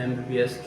MBBS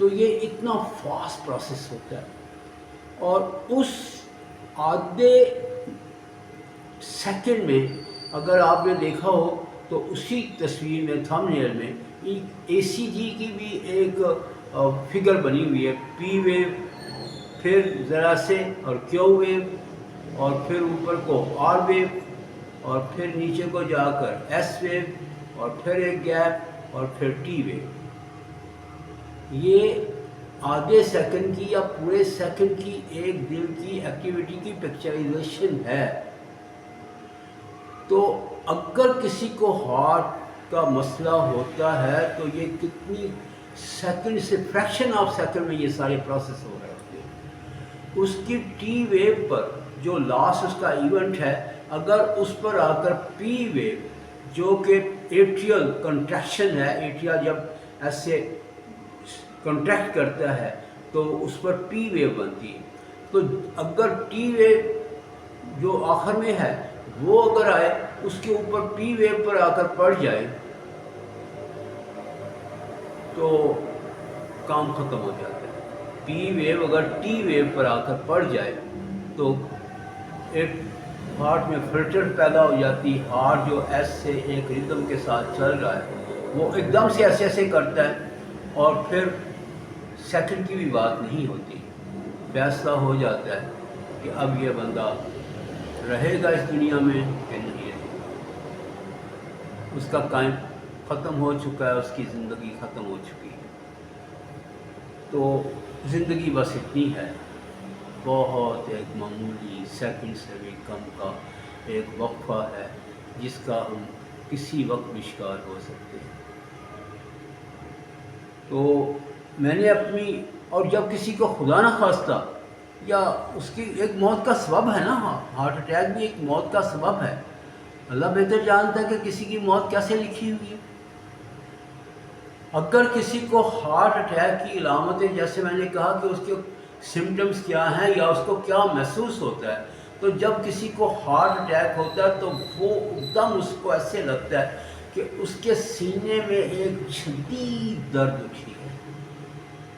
تو یہ اتنا فاسٹ پروسیس ہوتا ہے، اور اس آدھے سیکنڈ میں اگر آپ نے دیکھا ہو تو اسی تصویر میں تھم نیل میں اے سی جی کی بھی ایک فگر بنی ہوئی ہے، پی ویو، پھر ذرا سے اور کیو ویو، اور پھر اوپر کو آر ویو، اور پھر نیچے کو جا کر ایس ویو، اور پھر ایک گیپ، اور پھر ٹی ویو۔ یہ آدھے سیکنڈ کی یا پورے سیکنڈ کی ایک دل کی ایکٹیویٹی کی پکچرائزیشن ہے۔ تو اگر کسی کو ہارٹ کا مسئلہ ہوتا ہے تو یہ کتنی سیکنڈ سے فریکشن آف سیکنڈ میں یہ سارے پروسیس ہو رہے ہوتے ہیں۔ اس کی ٹی ویو پر جو لاسٹ اس کا ایونٹ ہے، اگر اس پر آ کر پی ویو جو کہ ایٹریل کنٹریکشن ہے، ایٹریا جب ایسے کنٹریکٹ کرتا ہے تو اس پر پی ویو بنتی ہے۔ تو اگر ٹی ویو جو آخر میں ہے وہ اگر آئے، اس کے اوپر پی ویو پر آ کر پڑ جائے تو کام ختم ہو جاتا ہے۔ پی ویو اگر ٹی ویو پر آ کر پڑ جائے تو ایک ہارٹ میں فلٹر پیدا ہو جاتی، ہارٹ جو ایسے ایک ردم کے ساتھ چل رہا ہے وہ ایک دم سے ایسے ایسے کرتا ہے، اور پھر سیکنڈ کی بھی بات نہیں ہوتی، فیصلہ ہو جاتا ہے کہ اب یہ بندہ رہے گا اس دنیا میں کہ نہیں رہے گا۔ اس کا قائم ختم ہو چکا ہے، اس کی زندگی ختم ہو چکی ہے۔ تو زندگی بس اتنی ہے، بہت ایک معمولی سیکنڈ سے بھی کم کا ایک وقفہ ہے جس کا ہم کسی وقت بھی شکار ہو سکتے ہیں۔ تو میں نے اپنی، اور جب کسی کو خدا نہ خواستہ یا اس کی ایک موت کا سبب ہے نا، ہارٹ اٹیک بھی ایک موت کا سبب ہے، اللہ بہتر جانتا ہے کہ کسی کی موت کیسے لکھی ہوئی ہے۔ اگر کسی کو ہارٹ اٹیک کی علامتیں، جیسے میں نے کہا کہ اس کے سمٹمز کیا ہیں یا اس کو کیا محسوس ہوتا ہے، تو جب کسی کو ہارٹ اٹیک ہوتا ہے تو وہ ایک دم اس کو ایسے لگتا ہے کہ اس کے سینے میں ایک شدید درد اٹھی ہے،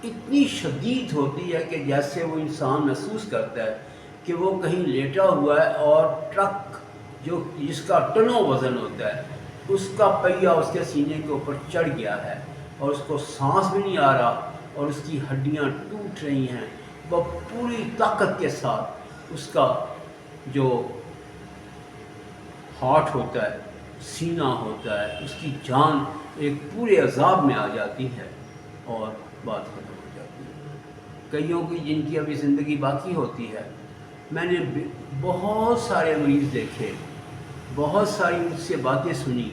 اتنی شدید ہوتی ہے کہ جیسے وہ انسان محسوس کرتا ہے کہ وہ کہیں لیٹا ہوا ہے اور ٹرک جو جس کا ٹنوں وزن ہوتا ہے اس کا پہیہ اس کے سینے کے اوپر چڑھ گیا ہے، اور اس کو سانس بھی نہیں آ رہا، اور اس کی ہڈیاں ٹوٹ رہی ہیں، وہ پوری طاقت کے ساتھ اس کا جو ہارٹ ہوتا ہے، سینہ ہوتا ہے، اس کی جان ایک پورے عذاب میں آ جاتی ہے اور بات ختم ہو جاتی ہے۔ کئیوں کی جن کی ابھی زندگی باقی ہوتی ہے، میں نے بہت سارے مریض دیکھے، بہت ساری مجھ سے باتیں سنی۔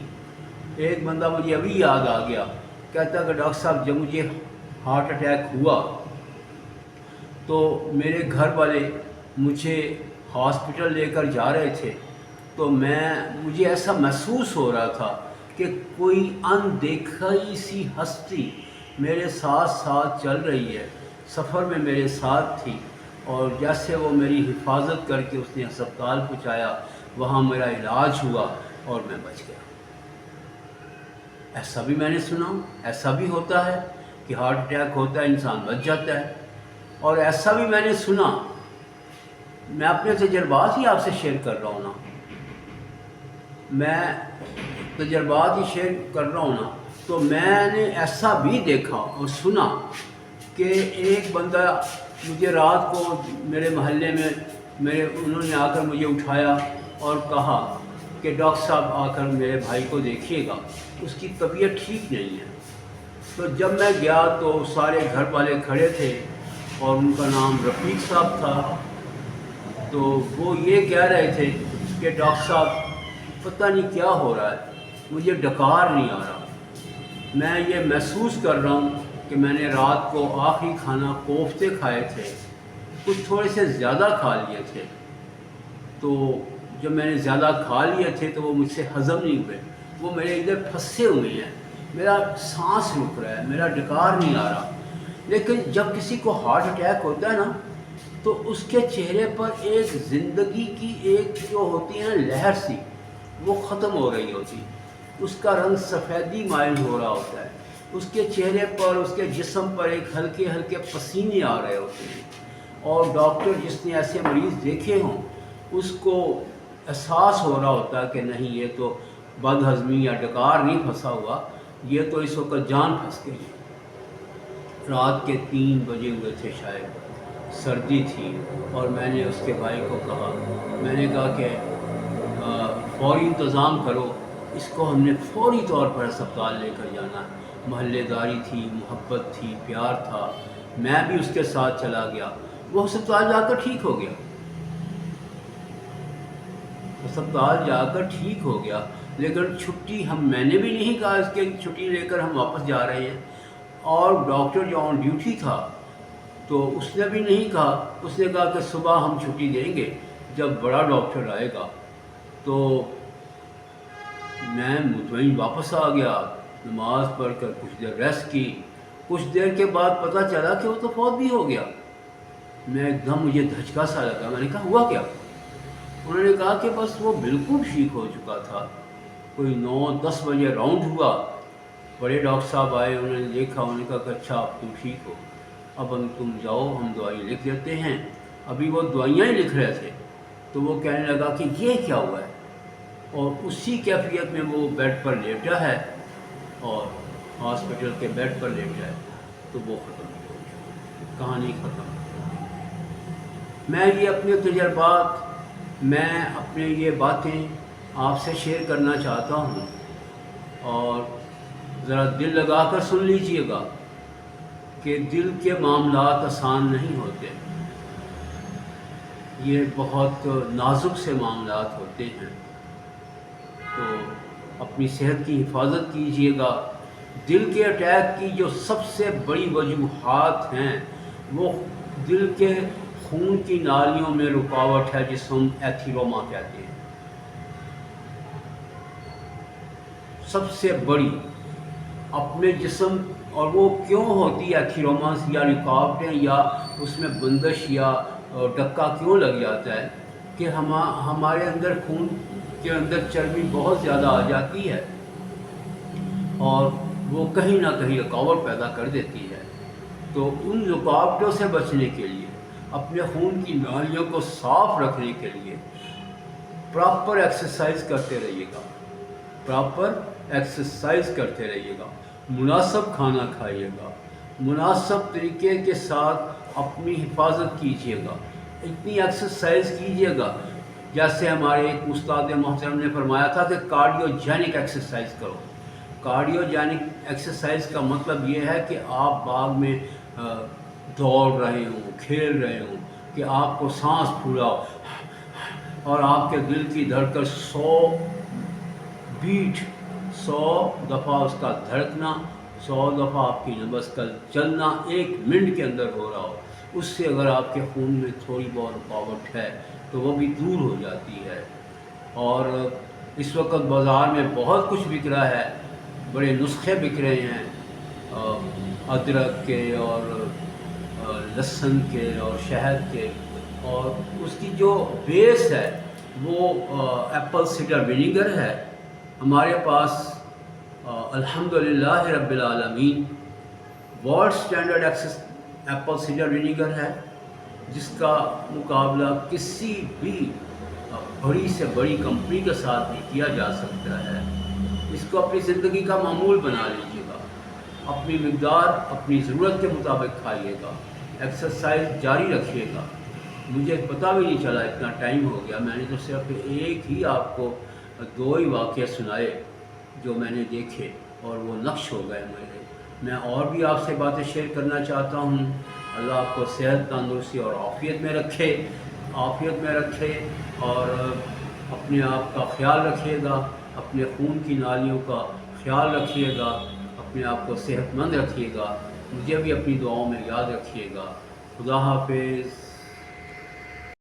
ایک بندہ مجھے ابھی یاد آ گیا، کہتا کہ ڈاکٹر صاحب جب مجھے ہارٹ اٹیک ہوا تو میرے گھر والے مجھے ہاسپٹل لے کر جا رہے تھے، تو مجھے ایسا محسوس ہو رہا تھا کہ کوئی اندیکھی سی ہستی میرے ساتھ ساتھ چل رہی ہے، سفر میں میرے ساتھ تھی، اور جیسے وہ میری حفاظت کر کے اس نے ہسپتال پہنچایا، وہاں میرا علاج ہوا اور میں بچ گیا۔ ایسا بھی میں نے سنا، ایسا بھی ہوتا ہے کہ ہارٹ اٹیک ہوتا ہے، انسان بچ جاتا ہے، اور ایسا بھی میں نے سنا، میں اپنے تجربات ہی آپ سے شیئر کر رہا ہوں نا، میں تجربات ہی شیئر کر رہا ہوں نا، تو میں نے ایسا بھی دیکھا اور سنا کہ ایک بندہ مجھے رات کو میرے محلے میں انہوں نے آ کر مجھے اٹھایا اور کہا کہ ڈاکٹر صاحب آ کر میرے بھائی کو دیکھیے گا، اس کی طبیعت ٹھیک نہیں ہے۔ تو جب میں گیا تو سارے گھر والے کھڑے تھے، اور ان کا نام رفیق صاحب تھا، تو وہ یہ کہہ رہے تھے کہ ڈاکٹر صاحب پتہ نہیں کیا ہو رہا ہے، مجھے ڈکار نہیں آ رہا، میں یہ محسوس کر رہا ہوں کہ میں نے رات کو آخری کھانا کوفتے کھائے تھے، کچھ تھوڑے سے زیادہ کھا لیے تھے، تو جب میں نے زیادہ کھا لیے تھے تو وہ مجھ سے ہضم نہیں ہوئے، وہ میرے ادھر پھنسے ہوئے ہیں، میرا سانس رک رہا ہے، میرا ڈکار نہیں آ رہا۔ لیکن جب کسی کو ہارٹ اٹیک ہوتا ہے نا، تو اس کے چہرے پر ایک زندگی کی ایک جو ہوتی ہے نا لہر سی، وہ ختم ہو رہی ہوتی، اس کا رنگ سفیدی مائل ہو رہا ہوتا ہے، اس کے چہرے پر، اس کے جسم پر ایک ہلکے ہلکے پسینے آ رہے ہوتے ہیں، اور ڈاکٹر جس نے ایسے مریض دیکھے ہوں اس کو احساس ہو رہا ہوتا ہے کہ نہیں یہ تو بد ہضمی یا ڈکار نہیں پھنسا ہوا، یہ تو اس وقت جان پھنس گئی ہے۔ رات کے 3 بجے ہوئے تھے شاید، سردی تھی، اور میں نے اس کے بھائی کو کہا، میں نے کہا کہ فوری انتظام کرو، اس کو ہم نے فوری طور پر اسپتال لے کر جانا ہے۔ محلے داری تھی، محبت تھی، پیار تھا، میں بھی اس کے ساتھ چلا گیا۔ وہ اسپتال جا کر ٹھیک ہو گیا، اسپتال جا کر ٹھیک ہو گیا، لیکن چھٹی میں نے بھی نہیں کہا اس کے چھٹی لے کر ہم واپس جا رہے ہیں، اور ڈاکٹر جو آن ڈیوٹی تھا تو اس نے بھی نہیں کہا، اس نے کہا کہ صبح ہم چھٹی دیں گے جب بڑا ڈاکٹر آئے گا۔ تو میں مطمئن واپس آ گیا، نماز پڑھ کر کچھ دیر ریسٹ کی، کچھ دیر کے بعد پتہ چلا کہ وہ تو فوت بھی ہو گیا۔ میں ایک دم مجھے دھچکا سا لگا، میں نے کہا ہوا کیا؟ انہوں نے کہا کہ بس وہ بالکل ٹھیک ہو چکا تھا، کوئی 9-10 بجے راؤنڈ ہوا، بڑے ڈاکٹر صاحب آئے، انہوں نے دیکھا، انہوں نے کہا کہ اچھا اب تم ٹھیک ہو، اب تم جاؤ، ہم دوائی لکھ دیتے ہیں۔ ابھی وہ دوائیاں ہی لکھ رہے تھے تو وہ کہنے لگا کہ یہ کیا ہوا ہے، اور اسی کیفیت میں وہ بیڈ پر لیٹا ہے، اور ہاسپٹل کے بیڈ پر لیٹا ہے، تو وہ ختم ہو گیا، کہانی ختم۔ میں یہ اپنے تجربات، میں اپنے یہ باتیں آپ سے شیئر کرنا چاہتا ہوں، اور ذرا دل لگا کر سن لیجئے گا کہ دل کے معاملات آسان نہیں ہوتے، یہ بہت نازک سے معاملات ہوتے ہیں، تو اپنی صحت کی حفاظت کیجئے گا۔ دل کے اٹیک کی جو سب سے بڑی وجوہات ہیں وہ دل کے خون کی نالیوں میں رکاوٹ ہے، جس کو ہم ایتھیروما کہتے ہیں، سب سے بڑی اپنے جسم۔ اور وہ کیوں ہوتی ہے ایتھیروماز یا رکاوٹیں یا اس میں بندش یا ڈکا کیوں لگ جاتا ہے کہ ہمارے اندر خون کے اندر چربی بہت زیادہ آ جاتی ہے، اور وہ کہیں نہ کہیں رکاوٹ پیدا کر دیتی ہے۔ تو ان رکاوٹوں سے بچنے کے لیے، اپنے خون کی نالیوں کو صاف رکھنے کے لیے پراپر ایکسرسائز کرتے رہیے گا، پراپر ایکسرسائز کرتے رہیے گا، مناسب کھانا کھائیے گا، مناسب طریقے کے ساتھ اپنی حفاظت کیجیے گا، اتنی ایکسرسائز کیجیے گا جیسے ہمارے ایک استاد محترم نے فرمایا تھا کہ کارڈیوجینک ایکسرسائز کرو۔ کارڈیوجینک ایکسرسائز کا مطلب یہ ہے کہ آپ باغ میں دوڑ رہے ہوں، کھیل رہے ہوں، کہ آپ کو سانس پھولا ہو اور آپ کے دل کی دھڑکن 100 دفعہ اس کا دھڑکنا، 100 دفعہ آپ کی نبض کا چلنا 1 منٹ کے اندر ہو رہا ہو، اس سے اگر آپ کے خون میں تھوڑی بہت رکاوٹ ہے تو وہ بھی دور ہو جاتی ہے۔ اور اس وقت بازار میں بہت کچھ بک رہا ہے، بڑے نسخے بک رہے ہیں، ادرک کے اور لہسن کے اور شہد کے، اور اس کی جو بیس ہے وہ ایپل سیڈر ونیگر ہے۔ ہمارے پاس الحمدللہ رب العالمین world standard apple cedar vinegar ہے، جس کا مقابلہ کسی بھی بڑی سے بڑی کمپنی کے ساتھ نہیں کیا جا سکتا ہے۔ اس کو اپنی زندگی کا معمول بنا لیجیے گا، اپنی مقدار اپنی ضرورت کے مطابق کھائیے گا، ایکسرسائز جاری رکھیے گا۔ مجھے پتہ بھی نہیں چلا اتنا ٹائم ہو گیا، میں نے تو صرف ایک ہی آپ کو 2 ہی واقعے سنائے جو میں نے دیکھے، اور وہ نقش ہو گئے میرے۔ میں اور بھی آپ سے باتیں شیئر کرنا چاہتا ہوں۔ اللہ آپ کو صحت، تندرستی اور عافیت میں رکھے، اور اپنے آپ کا خیال رکھیے گا، اپنے خون کی نالیوں کا خیال رکھیے گا، اپنے آپ کو صحت مند رکھیے گا، مجھے بھی اپنی دعاؤں میں یاد رکھیے گا۔ خدا حافظ۔